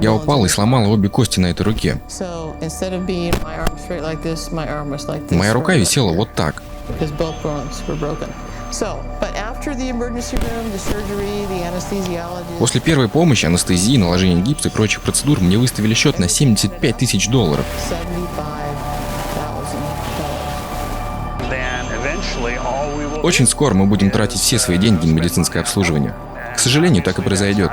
Я упал и сломал обе кости на этой руке. Моя рука висела вот так. После первой помощи, анестезии, наложения гипса и прочих процедур мне выставили счет на $75 тысяч. Очень скоро мы будем тратить все свои деньги на медицинское обслуживание. К сожалению, так и произойдет.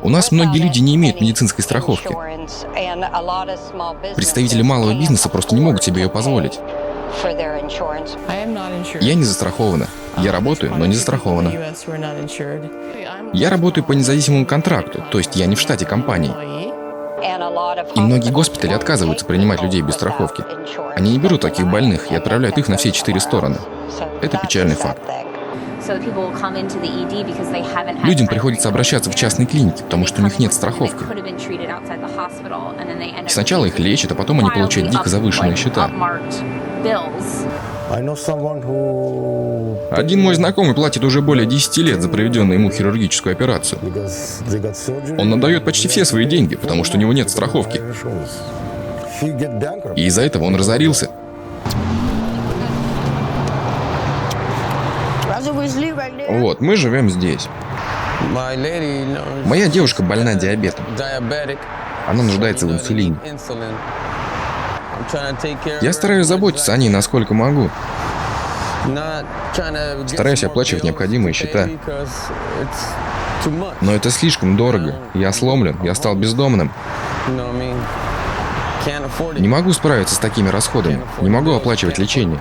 У нас многие люди не имеют медицинской страховки. Представители малого бизнеса просто не могут себе ее позволить. Я не застрахована. Я работаю, но не застрахована. Я работаю по независимому контракту, то есть я не в штате компании. И многие госпитали отказываются принимать людей без страховки. Они не берут таких больных и отправляют их на все 4 стороны. Это печальный факт. Людям приходится обращаться в частные клиники, потому что у них нет страховки. И сначала их лечат, а потом они получают дико завышенные счета. Один мой знакомый платит уже более 10 лет за проведенную ему хирургическую операцию. Он отдает почти все свои деньги, потому что у него нет страховки. И из-за этого он разорился. Вот, мы живем здесь. Моя девушка больна диабетом. Она нуждается в инсулине. Я стараюсь заботиться о ней, насколько могу. Стараюсь оплачивать необходимые счета. Но это слишком дорого. Я сломлен, я стал бездомным. Не могу справиться с такими расходами. Не могу оплачивать лечение.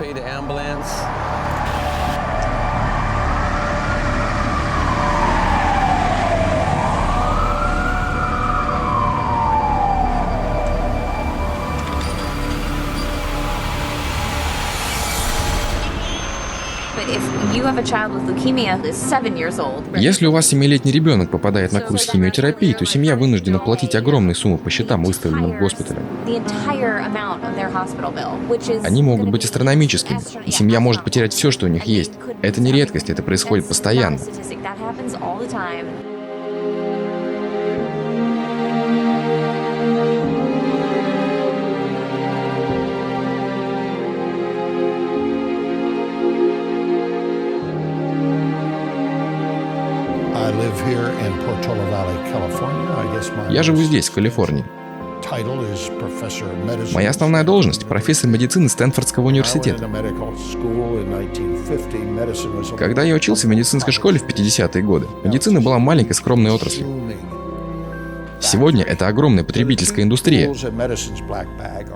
Если у вас 7-летний ребенок попадает на курс химиотерапии, то семья вынуждена платить огромные суммы по счетам, выставленным госпиталем. Они могут быть астрономическими, и семья может потерять все, что у них есть. Это не редкость, это происходит постоянно. Я живу здесь, в Калифорнии. Моя основная должность – профессор медицины Стэнфордского университета. Когда я учился в медицинской школе в 50-е годы, медицина была маленькой скромной отраслью. Сегодня это огромная потребительская индустрия.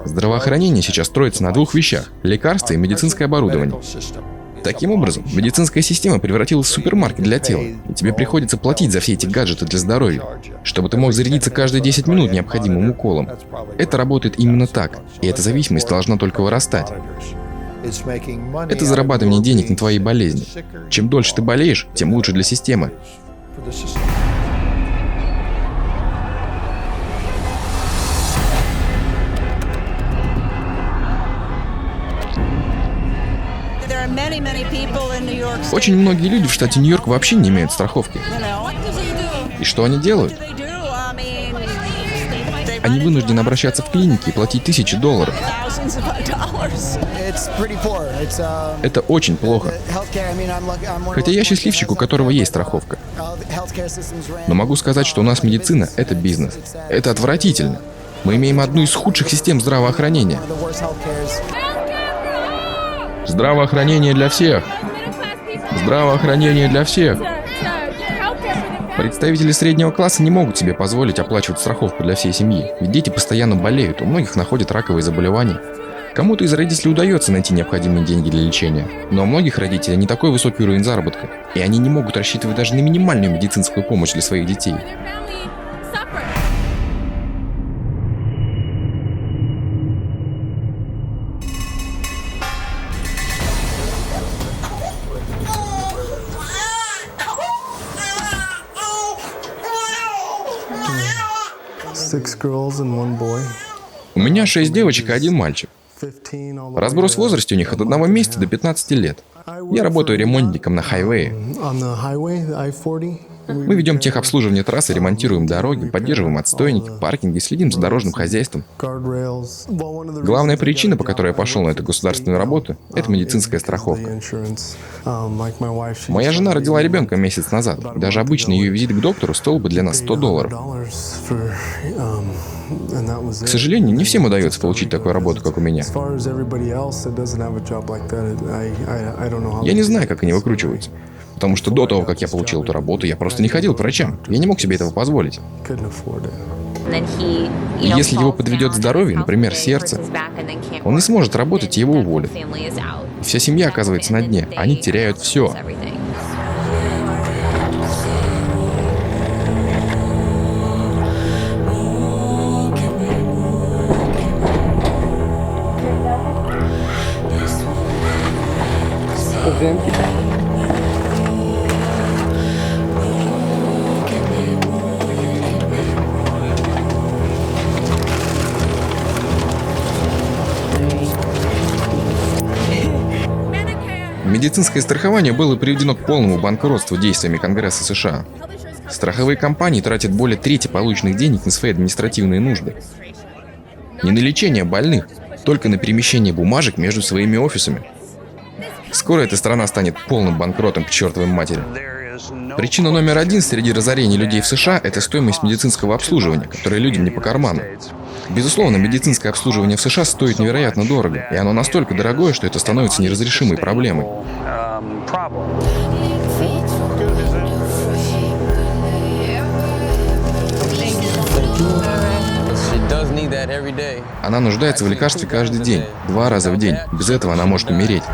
Здравоохранение сейчас строится на 2 вещах – лекарства и медицинское оборудование. Таким образом, медицинская система превратилась в супермаркет для тела, и тебе приходится платить за все эти гаджеты для здоровья, чтобы ты мог зарядиться каждые 10 минут необходимым уколом. Это работает именно так, и эта зависимость должна только вырастать. Это зарабатывание денег на твоей болезни. Чем дольше ты болеешь, тем лучше для системы. Очень многие люди в штате Нью-Йорк вообще не имеют страховки. И что они делают? Они вынуждены обращаться в клиники и платить $1000. Это очень плохо. Хотя я счастливчик, у которого есть страховка. Но могу сказать, что у нас медицина – это бизнес. Это отвратительно. Мы имеем одну из худших систем здравоохранения. Здравоохранение для всех. Здравоохранение для всех. Представители среднего класса не могут себе позволить оплачивать страховку для всей семьи, ведь дети постоянно болеют, у многих находят раковые заболевания. Кому-то из родителей удается найти необходимые деньги для лечения, но у многих родителей не такой высокий уровень заработка, и они не могут рассчитывать даже на минимальную медицинскую помощь для своих детей. У меня 6 девочек и 1 мальчик. Разброс в возрасте у них от 1 месяца до 15 лет. Я работаю ремонтником на хайвее. Мы ведем техобслуживание трассы, ремонтируем дороги, поддерживаем отстойники, паркинги, следим за дорожным хозяйством. Главная причина, по которой я пошел на эту государственную работу, это медицинская страховка. Моя жена родила ребенка месяц назад. Даже обычный ее визит к доктору стоил бы для нас $100. К сожалению, не всем удается получить такую работу, как у меня. Я не знаю, как они выкручиваются. Потому что до того, как я получил эту работу, я просто не ходил к врачам. Я не мог себе этого позволить. И если его подведет здоровье, например, сердце, он не сможет работать, и его уволят. И вся семья оказывается на дне. Они теряют все. Медицинское страхование было приведено к полному банкротству действиями Конгресса США. Страховые компании тратят более трети полученных денег на свои административные нужды. Не на лечение больных, только на перемещение бумажек между своими офисами. Скоро эта страна станет полным банкротом к чертовой матери. Причина номер 1 среди разорений людей в США – это стоимость медицинского обслуживания, которое людям не по карману. Безусловно, медицинское обслуживание в США стоит невероятно дорого, и оно настолько дорогое, что это становится неразрешимой проблемой. Она нуждается в лекарстве каждый день, 2 раза в день. Без этого она может умереть.